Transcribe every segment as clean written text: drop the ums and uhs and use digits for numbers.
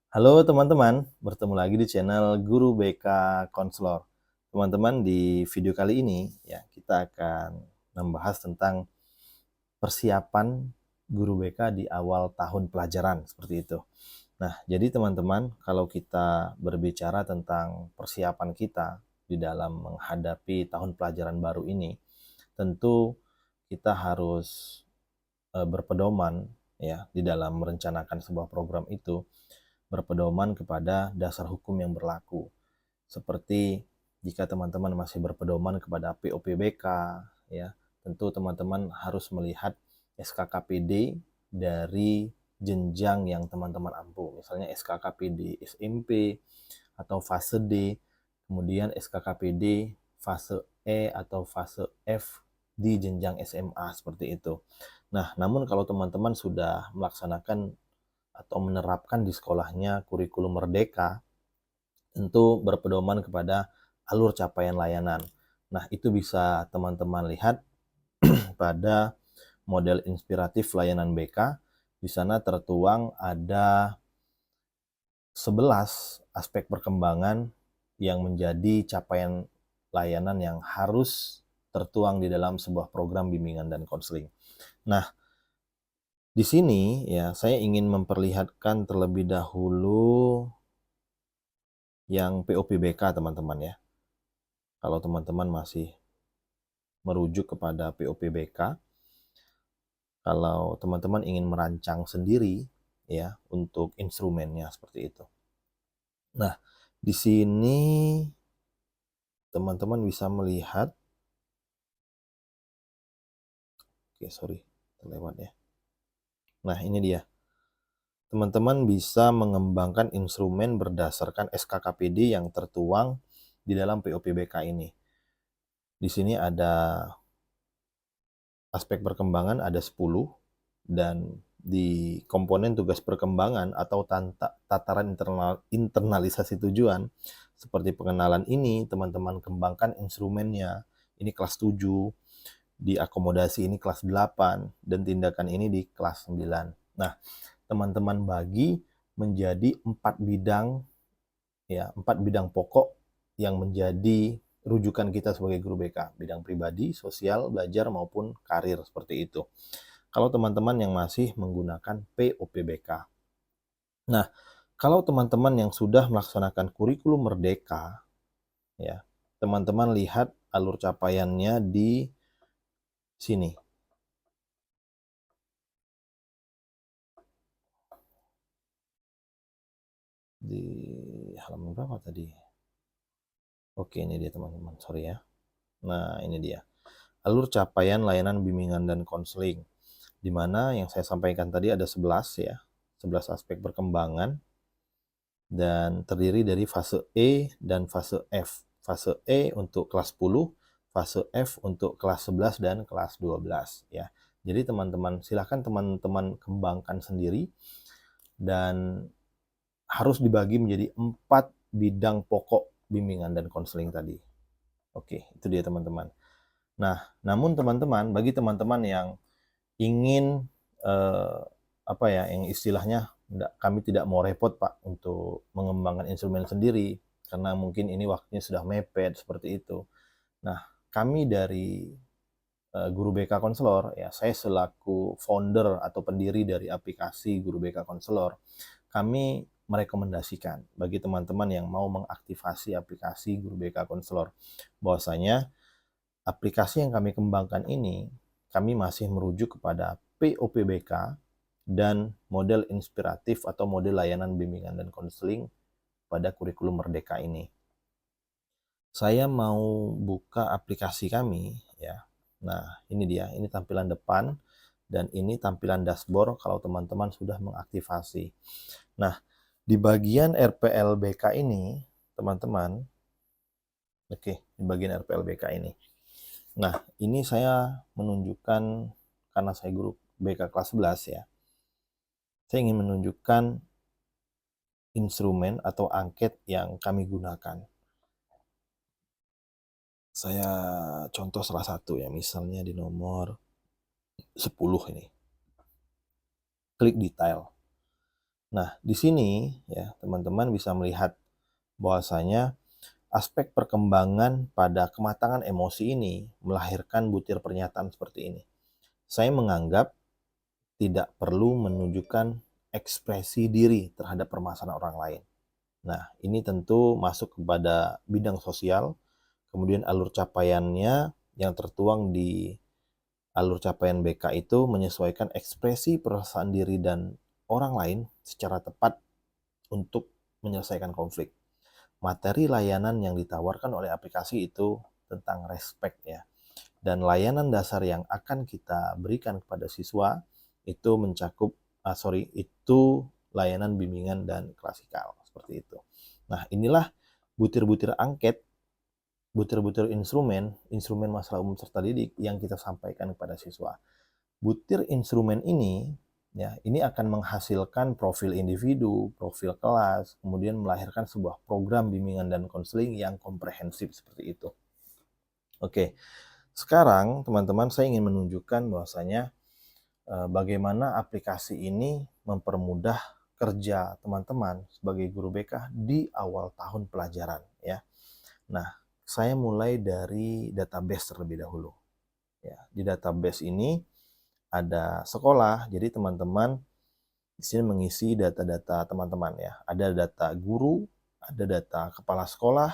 Halo teman-teman, bertemu lagi di channel Guru BK Konselor. Teman-teman, di video kali ini ya kita akan membahas tentang persiapan guru BK di awal tahun pelajaran seperti itu. Nah, jadi teman-teman, kalau kita berbicara tentang persiapan kita di dalam menghadapi tahun pelajaran baru ini, tentu kita harus berpedoman ya di dalam merencanakan sebuah program itu berpedoman kepada dasar hukum yang berlaku. Seperti jika teman-teman masih berpedoman kepada POPBK, ya, tentu teman-teman harus melihat SKKPD dari jenjang yang teman-teman ampu. Misalnya SKKPD SMP atau fase D, kemudian SKKPD fase E atau fase F di jenjang SMA seperti itu. Nah, namun kalau teman-teman sudah melaksanakan atau menerapkan di sekolahnya kurikulum merdeka, tentu berpedoman kepada alur capaian layanan. Nah, itu bisa teman-teman lihat pada model inspiratif layanan BK. Di sana tertuang ada 11 aspek perkembangan yang menjadi capaian layanan yang harus tertuang di dalam sebuah program bimbingan dan konseling. Nah, di sini ya saya ingin memperlihatkan terlebih dahulu yang POPBK teman-teman ya. Kalau teman-teman masih merujuk kepada POPBK, kalau teman-teman ingin merancang sendiri ya untuk instrumennya seperti itu. Nah, di sini teman-teman bisa melihat, oke sorry, terlewat ya. Nah, ini dia. Teman-teman bisa mengembangkan instrumen berdasarkan SKKPD yang tertuang di dalam POPBK ini. Di sini ada aspek perkembangan ada 10, dan di komponen tugas perkembangan atau tataran internalisasi tujuan seperti pengenalan ini teman-teman kembangkan instrumennya, ini kelas 7, di akomodasi ini kelas 8, dan tindakan ini di kelas 9. Nah, teman-teman bagi menjadi 4 bidang ya, 4 bidang pokok yang menjadi rujukan kita sebagai guru BK, bidang pribadi, sosial, belajar maupun karir seperti itu. Kalau teman-teman yang masih menggunakan POPBK. Nah, kalau teman-teman yang sudah melaksanakan kurikulum merdeka, ya, teman-teman lihat alur capaiannya di sini. Di halaman berapa tadi? Oke, ini dia teman-teman, sorry ya. Nah, ini dia. Alur capaian layanan bimbingan dan konseling. Di mana yang saya sampaikan tadi ada 11 ya. 11 aspek perkembangan dan terdiri dari fase E dan fase F. Fase E untuk kelas 10, fase F untuk kelas 11 dan kelas 12 ya. Jadi teman-teman silahkan teman-teman kembangkan sendiri dan harus dibagi menjadi 4 bidang pokok bimbingan dan konseling tadi. Oke, itu dia teman-teman. Nah, namun teman-teman, bagi teman-teman yang ingin apa ya, yang istilahnya kami tidak mau repot Pak untuk mengembangkan instrumen sendiri karena mungkin ini waktunya sudah mepet seperti itu. Nah, kami dari Guru BK Konselor ya, saya selaku founder atau pendiri dari aplikasi Guru BK Konselor, kami merekomendasikan bagi teman-teman yang mau mengaktifasi aplikasi Guru BK Konselor bahwasanya aplikasi yang kami kembangkan ini kami masih merujuk kepada POPBK dan model inspiratif atau model layanan bimbingan dan konseling pada kurikulum merdeka ini. Saya mau buka aplikasi kami ya. Nah, ini dia, ini tampilan depan dan ini tampilan dashboard kalau teman-teman sudah mengaktifasi. Nah, di bagian RPLBK ini, teman-teman, oke, di bagian RPLBK ini. Nah, ini saya menunjukkan, karena saya guru BK kelas 11 ya, saya ingin menunjukkan instrumen atau angket yang kami gunakan. Saya contoh salah satu ya, misalnya di nomor 10 ini. Klik detail. Nah, di sini ya teman-teman bisa melihat bahwasanya aspek perkembangan pada kematangan emosi ini melahirkan butir pernyataan seperti ini. Saya menganggap tidak perlu menunjukkan ekspresi diri terhadap permasalahan orang lain. Nah, ini tentu masuk kepada bidang sosial, kemudian alur capaiannya yang tertuang di alur capaian BK itu menyesuaikan ekspresi perasaan diri dan orang lain secara tepat untuk menyelesaikan konflik. Materi layanan yang ditawarkan oleh aplikasi itu tentang respect ya. Dan layanan dasar yang akan kita berikan kepada siswa itu mencakup itu layanan bimbingan dan klasikal seperti itu. Nah, inilah butir-butir angket, butir-butir instrumen masalah umum serta didik yang kita sampaikan kepada siswa. Butir instrumen ini ya, ini akan menghasilkan profil individu, profil kelas, kemudian melahirkan sebuah program bimbingan dan konseling yang komprehensif seperti itu. Oke. Sekarang teman-teman saya ingin menunjukkan bahwasanya bagaimana aplikasi ini mempermudah kerja teman-teman sebagai guru BK di awal tahun pelajaran ya. Nah, saya mulai dari database terlebih dahulu. Ya, di database ini ada sekolah, jadi teman-teman di sini mengisi data-data teman-teman ya. Ada data guru, ada data kepala sekolah,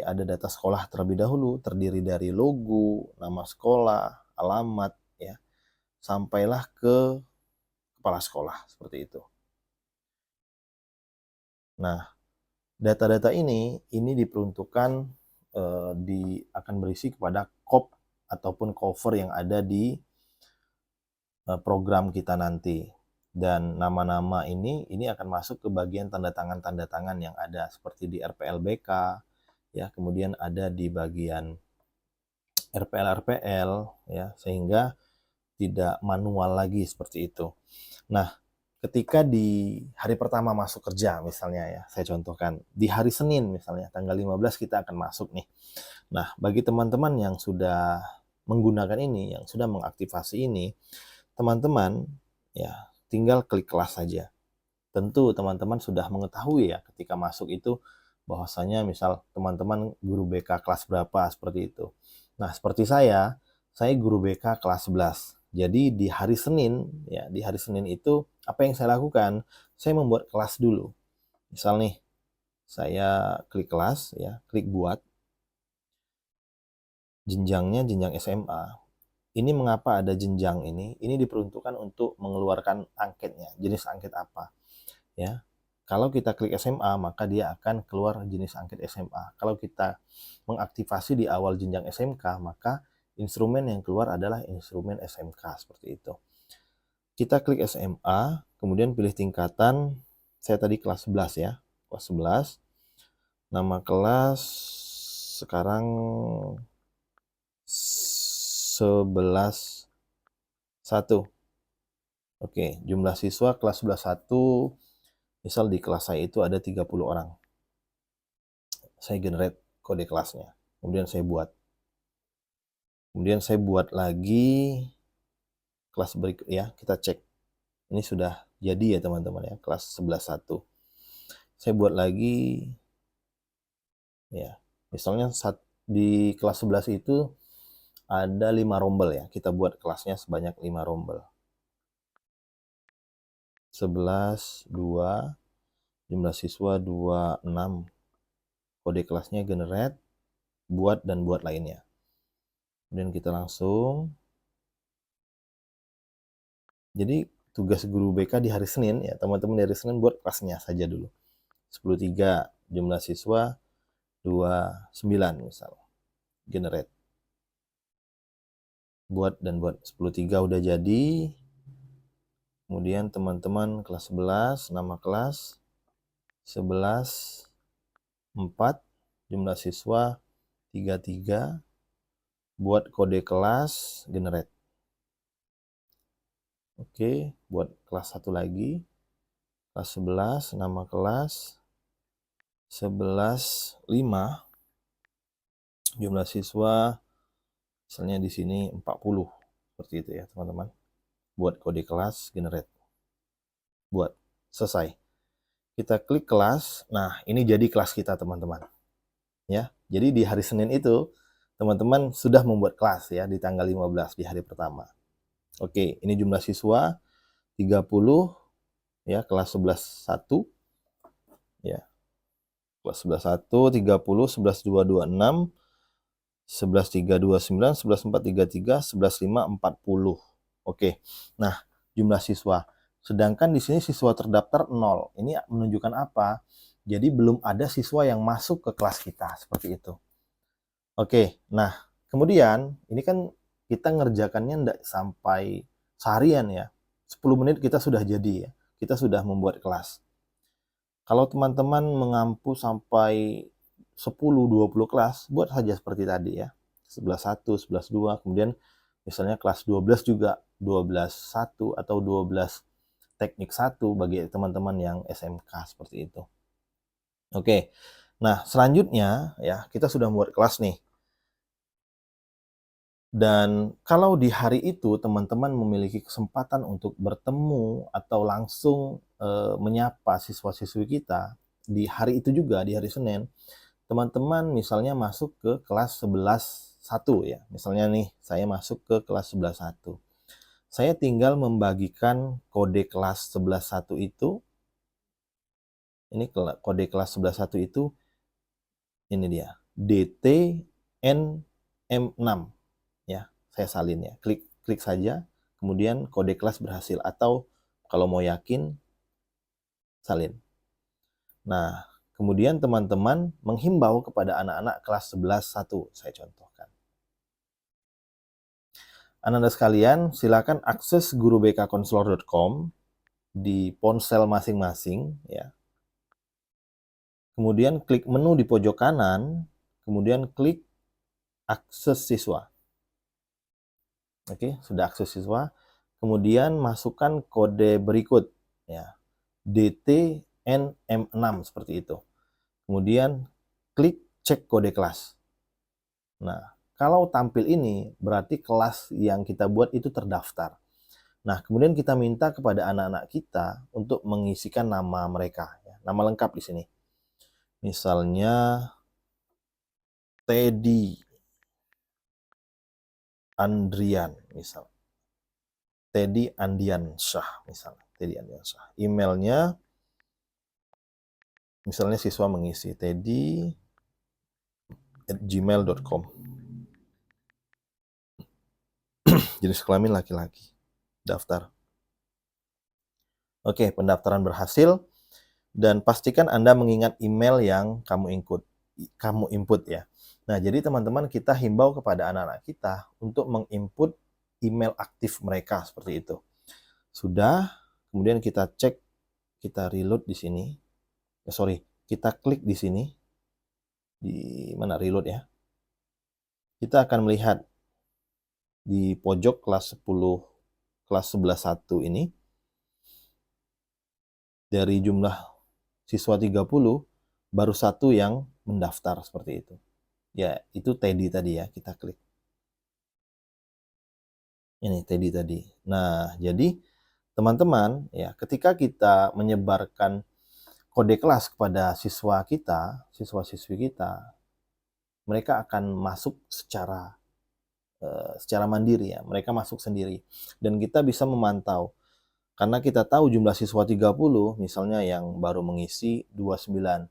ada data sekolah terlebih dahulu, terdiri dari logo, nama sekolah, alamat, ya, sampailah ke kepala sekolah, seperti itu. Nah, data-data ini diperuntukkan akan berisi kepada kop ataupun cover yang ada di program kita nanti. Dan nama-nama ini akan masuk ke bagian tanda tangan yang ada seperti di RPLBK, ya, kemudian ada di bagian RPL ya, sehingga tidak manual lagi seperti itu. Nah, ketika di hari pertama masuk kerja misalnya ya, saya contohkan di hari Senin misalnya tanggal 15 kita akan masuk nih. Nah, bagi teman-teman yang sudah menggunakan ini, yang sudah mengaktifasi ini, teman-teman ya tinggal klik kelas saja. Tentu teman-teman sudah mengetahui ya ketika masuk itu bahwasanya misal teman-teman guru BK kelas berapa seperti itu. Nah, seperti saya guru BK kelas 11. Jadi di hari Senin ya, di hari Senin itu apa yang saya lakukan? Saya membuat kelas dulu. Misal nih, saya klik kelas ya, klik buat. Jenjangnya jenjang SMA. Ini mengapa ada jenjang ini? Ini diperuntukkan untuk mengeluarkan angketnya. Jenis angket apa? Ya. Kalau kita klik SMA, maka dia akan keluar jenis angket SMA. Kalau kita mengaktifasi di awal jenjang SMK, maka instrumen yang keluar adalah instrumen SMK seperti itu. Kita klik SMA, kemudian pilih tingkatan. Saya tadi kelas 11 ya. Kelas 11. Nama kelas sekarang 11 1. Oke, jumlah siswa kelas 11 1, misal di kelas saya itu ada 30 orang. Saya generate kode kelasnya. Kemudian saya buat. Kemudian saya buat lagi kelas berikut ya, kita cek. Ini sudah jadi ya teman-teman ya, kelas 11 1. Saya buat lagi ya. Misalnya di kelas 11 itu ada 5 rombel ya. Kita buat kelasnya sebanyak 5 rombel. 11 2, jumlah siswa 26. Kode kelasnya generate, buat dan buat lainnya. Kemudian kita langsung. Jadi tugas guru BK di hari Senin ya, teman-teman dari Senin buat kelasnya saja dulu. 10.3, jumlah siswa 29 misal. Generate. Buat dan buat. 10.3 udah jadi. Kemudian teman-teman kelas 11, nama kelas 11 4, jumlah siswa 33, buat kode kelas, generate. Oke, buat kelas 1 lagi. Kelas 11, nama kelas 11 5, jumlah siswa misalnya di sini 40. Seperti itu ya, teman-teman. Buat kode kelas, generate. Buat. selesai. Kita klik kelas. Nah, ini jadi kelas kita, teman-teman. Ya. Jadi di hari Senin itu teman-teman sudah membuat kelas ya di tanggal 15 di hari pertama. Oke, ini jumlah siswa 30 ya, kelas 11 1 ya. Kelas 11 1 30, 11 2 26, 11 3 29, 11 4 33, 11 5 40. Oke. Nah, jumlah siswa. Sedangkan di sini siswa terdaftar 0. Ini menunjukkan apa? Jadi belum ada siswa yang masuk ke kelas kita, seperti itu. Oke, nah kemudian ini kan kita ngerjakannya enggak sampai seharian ya. 10 menit kita sudah jadi ya. Kita sudah membuat kelas. Kalau teman-teman mengampu sampai 10-20 kelas, buat saja seperti tadi ya. 11 1, 11 2, kemudian misalnya kelas 12 juga 12 1 atau 12 teknik 1 bagi teman-teman yang SMK seperti itu. Oke. Nah, selanjutnya ya, kita sudah membuat kelas nih. Dan kalau di hari itu teman-teman memiliki kesempatan untuk bertemu atau langsung menyapa siswa-siswi kita di hari itu juga, di hari Senin, teman-teman misalnya masuk ke kelas 11 1 ya. Misalnya nih, saya masuk ke kelas 11 1. Saya tinggal membagikan kode kelas 11 1 itu. Ini kode kelas 11 1 itu, ini dia, DTNM6 ya. Saya salin ya. Klik saja, kemudian kode kelas berhasil, atau kalau mau yakin salin. Nah, kemudian teman-teman menghimbau kepada anak-anak kelas 11 1, saya contohkan. Anak-anak sekalian, silakan akses gurubkkonselor.com di ponsel masing-masing ya. Kemudian klik menu di pojok kanan, kemudian klik akses siswa. Oke, sudah akses siswa. Kemudian masukkan kode berikut ya. DTNM6 seperti itu. Kemudian klik cek kode kelas. Nah, kalau tampil ini berarti kelas yang kita buat itu terdaftar. Nah, kemudian kita minta kepada anak-anak kita untuk mengisikan nama mereka ya. Nama lengkap di sini. Misalnya Teddy Andrian misal. Teddy Andiansyah misalnya. Teddy Andiansyah. Emailnya misalnya siswa mengisi teddy@gmail.com. Jenis kelamin laki-laki. Daftar. Oke, pendaftaran berhasil dan pastikan Anda mengingat email yang kamu input ya. Nah, jadi teman-teman, kita himbau kepada anak-anak kita untuk menginput email aktif mereka seperti itu. Sudah, kemudian kita cek, kita reload di sini. Kita klik di sini. Di mana reload ya? Kita akan melihat di pojok kelas 10, kelas 11 1 ini. Dari jumlah siswa 30, baru 1 yang mendaftar seperti itu. Ya, itu Teddy tadi ya, kita klik. Ini Teddy tadi. Nah, jadi teman-teman ya, ketika kita menyebarkan kode kelas kepada siswa kita, siswa-siswi kita, mereka akan masuk secara mandiri ya. Mereka masuk sendiri. Dan kita bisa memantau. Karena kita tahu jumlah siswa 30, misalnya yang baru mengisi 29.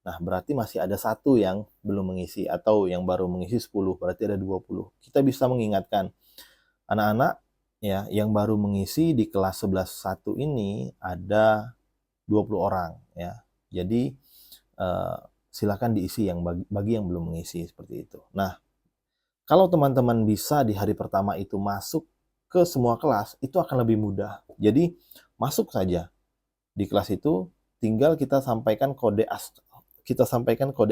Nah, berarti masih ada 1 yang belum mengisi, atau yang baru mengisi 10, berarti ada 20. Kita bisa mengingatkan anak-anak ya yang baru mengisi di kelas 11 1 ini ada 20 orang ya. Jadi silakan diisi yang bagi yang belum mengisi seperti itu. Nah, kalau teman-teman bisa di hari pertama itu masuk ke semua kelas, itu akan lebih mudah. Jadi masuk saja di kelas itu, tinggal kita sampaikan kode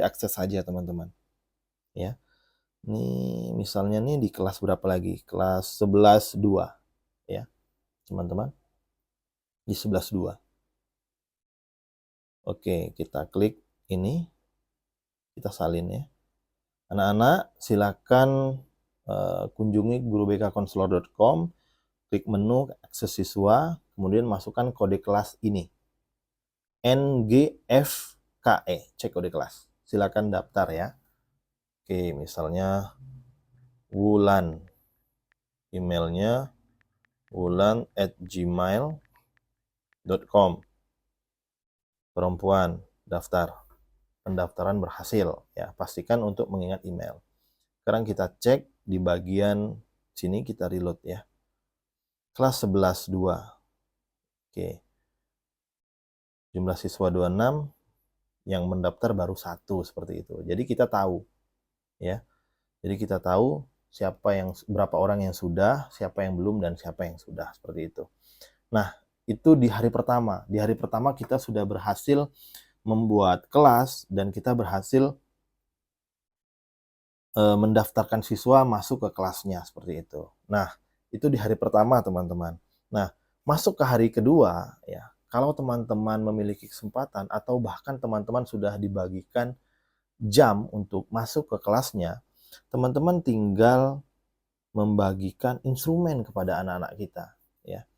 akses saja, teman-teman. Ya. Ini misalnya nih di kelas berapa lagi? Kelas 11 2 ya. Teman-teman. Di 11 2. Oke, kita klik ini. Kita salin ya. Anak-anak silakan kunjungi gurubkkonselor.com, klik menu akses siswa, kemudian masukkan kode kelas ini. NGFKE, cek kode kelas. Silakan daftar ya. Oke, misalnya Wulan, emailnya wulan@gmail.com. Perempuan, daftar. Pendaftaran berhasil ya. Pastikan untuk mengingat email. Sekarang kita cek di bagian sini, kita reload ya. Kelas 11-2. Oke. Jumlah siswa 26, yang mendaftar baru 1, seperti itu. Jadi kita tahu ya. Jadi kita tahu berapa orang yang sudah, siapa yang belum, dan siapa yang sudah, seperti itu. Nah, itu di hari pertama. Di hari pertama kita sudah berhasil membuat kelas dan kita berhasil mendaftarkan siswa masuk ke kelasnya, seperti itu. Nah, itu di hari pertama, teman-teman. Nah, masuk ke hari kedua ya. Kalau teman-teman memiliki kesempatan atau bahkan teman-teman sudah dibagikan jam untuk masuk ke kelasnya, teman-teman tinggal membagikan instrumen kepada anak-anak kita ya.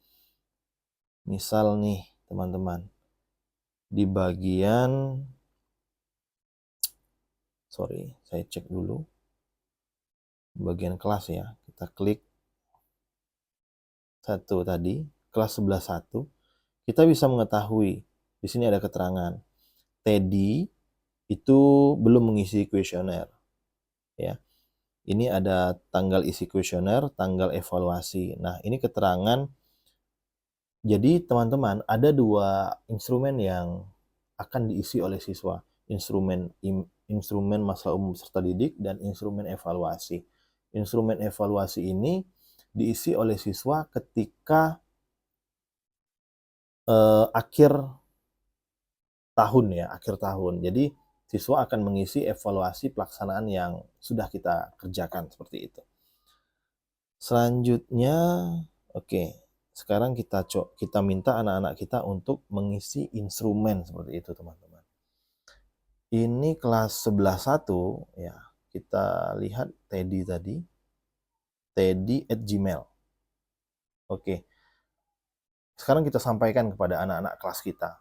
Misal nih, teman-teman, di bagian saya cek dulu bagian kelas ya. Kita klik 1 tadi, kelas 11-1. Kita bisa mengetahui di sini ada keterangan Teddy itu belum mengisi kuesioner ya. Ini ada tanggal isi kuesioner, tanggal evaluasi. Nah, ini keterangan. Jadi teman-teman, ada 2 instrumen yang akan diisi oleh siswa. Instrumen masalah umum peserta didik dan instrumen evaluasi. Instrumen evaluasi ini diisi oleh siswa ketika akhir tahun ya, akhir tahun. Jadi siswa akan mengisi evaluasi pelaksanaan yang sudah kita kerjakan, seperti itu. Selanjutnya, oke. Sekarang kita minta anak-anak kita untuk mengisi instrumen, seperti itu, teman-teman. Ini kelas 11-1 ya. Kita lihat Teddy tadi. Teddy@gmail. Oke. Sekarang kita sampaikan kepada anak-anak kelas kita.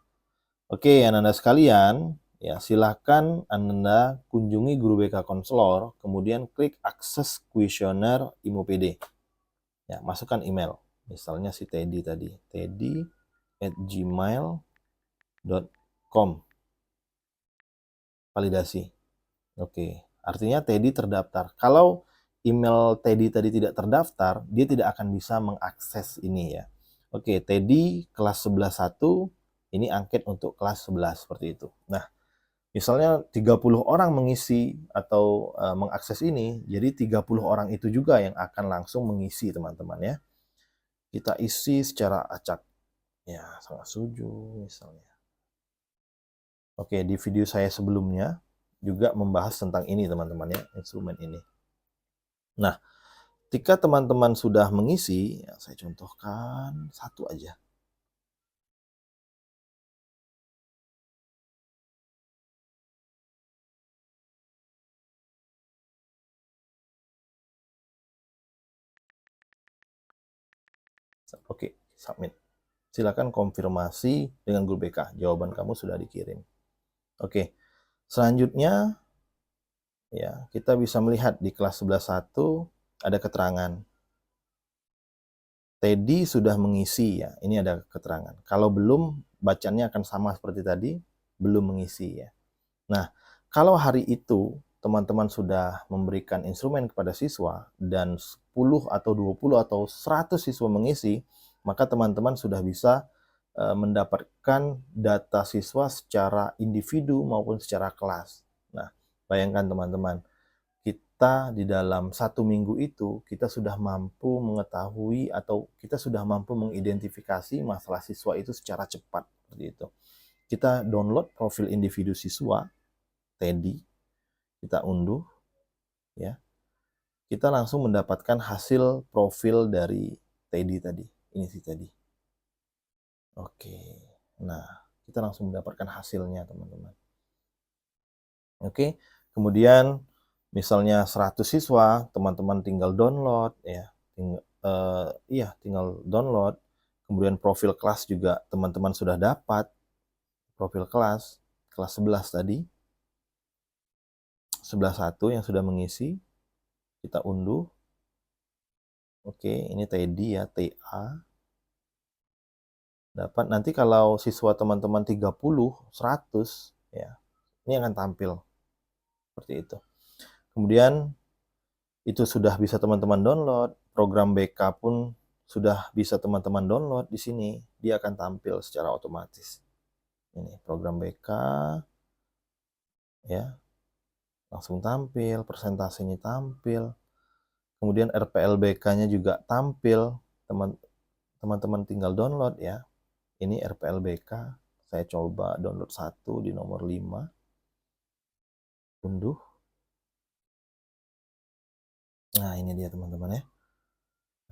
Oke, anak-anak sekalian, ya silakan Anda kunjungi Guru BK Konselor, kemudian klik akses kuesioner IMO-PD. Ya, masukkan email. Misalnya si Teddy tadi, teddy@gmail.com. Validasi. Oke, artinya Teddy terdaftar. Kalau email Teddy tadi tidak terdaftar, dia tidak akan bisa mengakses ini ya. Oke, Teddy kelas 11-1, ini angket untuk kelas 11, seperti itu. Nah, misalnya 30 orang mengisi atau mengakses ini, jadi 30 orang itu juga yang akan langsung mengisi, teman-teman ya. Kita isi secara acak. Ya, sangat setuju misalnya. Oke, di video saya sebelumnya juga membahas tentang ini, teman-teman ya, instrumen ini. Nah, ketika teman-teman sudah mengisi, ya, saya contohkan 1 aja. Oke, submit. Silakan konfirmasi dengan Guru BK. Jawaban kamu sudah dikirim. Oke, selanjutnya ya, kita bisa melihat di kelas 11-1 ada keterangan. Teddy sudah mengisi ya, ini ada keterangan. Kalau belum, bacaannya akan sama seperti tadi, belum mengisi ya. Nah, kalau hari itu teman-teman sudah memberikan instrumen kepada siswa dan 10 atau 20 atau 100 siswa mengisi, maka teman-teman sudah bisa mendapatkan data siswa secara individu maupun secara kelas. Nah, bayangkan teman-teman, kita di dalam 1 minggu itu, kita sudah mampu mengetahui atau kita sudah mampu mengidentifikasi masalah siswa itu secara cepat, seperti itu. Kita download profil individu siswa, Teddy, kita unduh, ya. Kita langsung mendapatkan hasil profil dari Teddy tadi. Ini si Teddy. Oke, nah kita langsung mendapatkan hasilnya, teman-teman. Oke, kemudian misalnya 100 siswa, teman-teman tinggal download ya, tinggal download. Kemudian profil kelas juga teman-teman sudah dapat, profil kelas 11 tadi, 11.1 yang sudah mengisi, kita unduh. Oke, ini Teddy ya, TA. Dapat nanti kalau siswa teman-teman 30, 100 ya, ini akan tampil seperti itu. Kemudian itu sudah bisa teman-teman download, program BK pun sudah bisa teman-teman download di sini, dia akan tampil secara otomatis. Ini program BK ya, langsung tampil, presentasinya tampil. Kemudian RPLBK-nya juga tampil, teman-teman tinggal download ya. Ini RPLBK, saya coba download 1 di nomor 5. Unduh. Nah, ini dia teman-teman ya.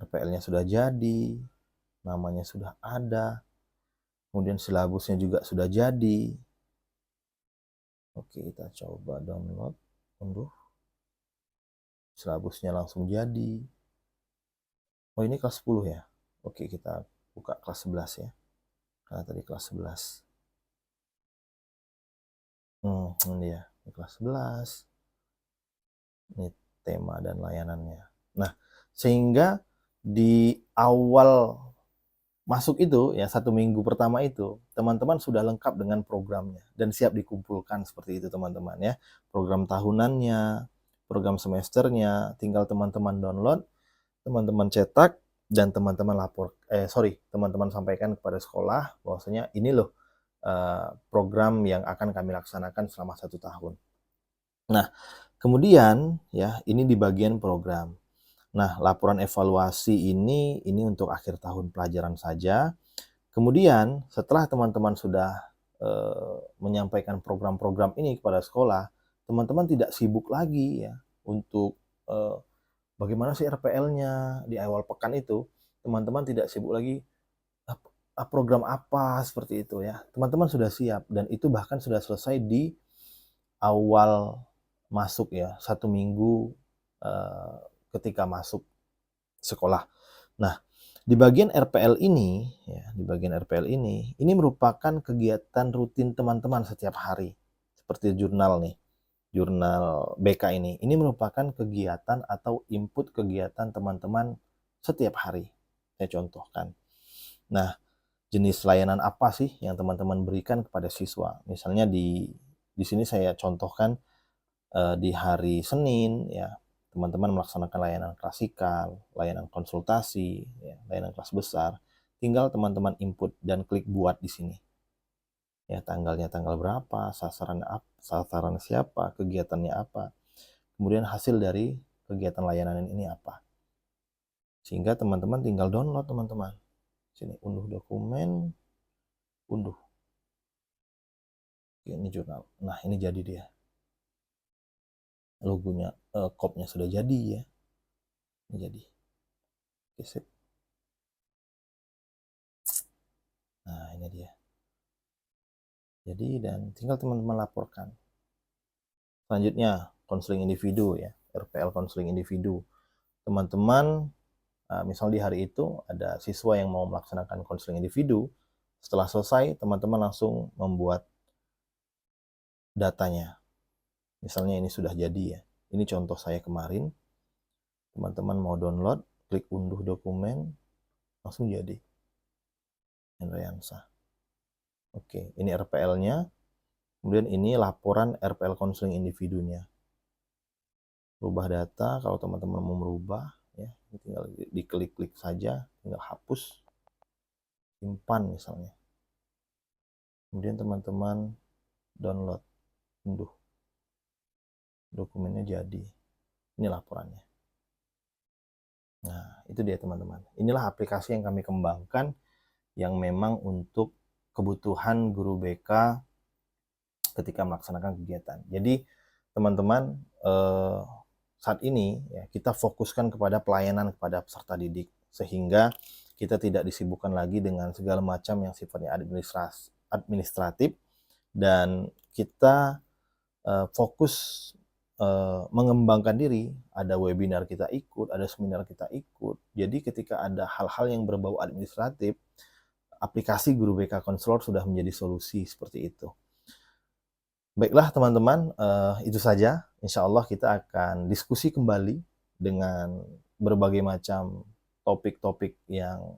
RPL-nya sudah jadi, namanya sudah ada. Kemudian silabusnya juga sudah jadi. Oke, kita coba download, unduh. Silabusnya langsung jadi. Oh, ini kelas 10 ya. Oke, kita buka kelas 11 ya. Karena tadi kelas 11. Ini dia, ini kelas 11. Ini tema dan layanannya. Nah, sehingga di awal masuk itu ya, 1 minggu pertama itu teman-teman sudah lengkap dengan programnya dan siap dikumpulkan seperti itu teman-teman ya. Program tahunannya, program semesternya, tinggal teman-teman download, teman-teman cetak, dan teman-teman teman-teman sampaikan kepada sekolah bahwasanya ini loh program yang akan kami laksanakan selama 1 tahun. Nah, kemudian ya, ini di bagian program. Nah, laporan evaluasi ini untuk akhir tahun pelajaran saja. Kemudian setelah teman-teman sudah menyampaikan program-program ini kepada sekolah, teman-teman tidak sibuk lagi ya untuk bagaimana sih RPL-nya di awal pekan itu. Teman-teman tidak sibuk lagi program apa seperti itu ya. Teman-teman sudah siap dan itu bahkan sudah selesai di awal masuk ya, 1 minggu ketika masuk sekolah. Nah, di bagian RPL ini ya, ini merupakan kegiatan rutin teman-teman setiap hari. Seperti jurnal nih, jurnal BK ini. Ini merupakan kegiatan atau input kegiatan teman-teman setiap hari. Saya contohkan. Nah, jenis layanan apa sih yang teman-teman berikan kepada siswa? Misalnya di sini saya contohkan di hari Senin ya, teman-teman melaksanakan layanan klasikal, layanan konsultasi, ya, layanan kelas besar. Tinggal teman-teman input dan klik buat di sini. Ya, tanggalnya tanggal berapa, sasaran siapa, kegiatannya apa. Kemudian hasil dari kegiatan layanan ini apa. Sehingga teman-teman tinggal download teman-teman. Sini unduh dokumen, unduh. Ini jurnal. Nah, ini jadi dia. Logonya, kopnya sudah jadi ya. Ini jadi. Oke, sip. Nah, ini dia. Jadi, dan tinggal teman-teman laporkan. Selanjutnya, konseling individu ya. RPL konseling individu. Teman-teman, misal di hari itu ada siswa yang mau melaksanakan konseling individu. Setelah selesai, teman-teman langsung membuat datanya. Misalnya ini sudah jadi ya. Ini contoh saya kemarin. Teman-teman mau download, klik unduh dokumen, langsung jadi. Hendriansa. Oke, ini RPL-nya. Kemudian ini laporan RPL konseling individunya. Rubah data, kalau teman-teman mau merubah, ya, tinggal diklik-klik saja, tinggal hapus, simpan misalnya. Kemudian teman-teman download, unduh. Dokumennya jadi. Ini laporannya. Nah, itu dia teman-teman. Inilah aplikasi yang kami kembangkan yang memang untuk kebutuhan guru BK ketika melaksanakan kegiatan. Jadi teman-teman saat ini ya, kita fokuskan kepada pelayanan kepada peserta didik sehingga kita tidak disibukkan lagi dengan segala macam yang sifatnya administratif dan kita fokus mengembangkan diri. Ada webinar kita ikut, ada seminar kita ikut. Jadi ketika ada hal-hal yang berbau administratif aplikasi Guru BK Konselor sudah menjadi solusi seperti itu. Baiklah teman-teman, itu saja. Insya Allah kita akan diskusi kembali dengan berbagai macam topik-topik yang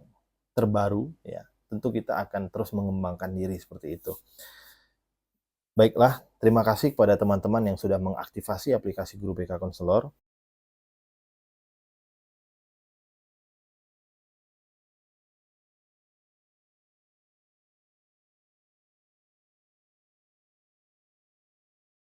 terbaru, ya. Tentu kita akan terus mengembangkan diri seperti itu. Baiklah, terima kasih kepada teman-teman yang sudah mengaktifasi aplikasi Guru BK Konselor.